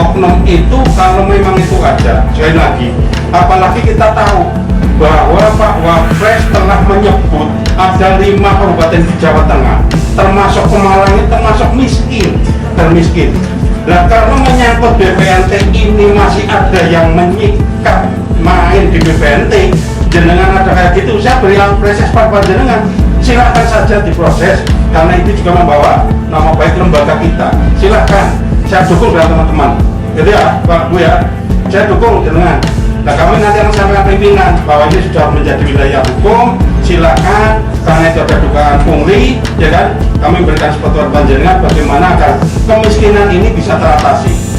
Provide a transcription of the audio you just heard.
oknum itu kalau memang itu ada, sekali lagi, apalagi kita tahu bahwa Pak Wapres telah menyebut ada 5 kabupaten di Jawa Tengah, termasuk Pemalang itu termasuk miskin, termiskin. Nah, kalau menyangkut BPNT ini masih ada yang menyikat main di BPNT, jenengan ada kayak gitu, saya beri apresiasi pada jenengan, silakan saja diproses, karena itu juga membawa nama baik lembaga kita. Silakan, saya dukung dengan teman-teman. Jadi ya, Pak Bu ya, saya dukung jenengan. Nah, kami nanti akan sampaikan pimpinan bahwa ini sudah menjadi wilayah hukum. Silakan, karena itu ada dugaan pungli, ya kan? Kami berikan sepotong panjenengan bagaimana agar kemiskinan ini bisa teratasi.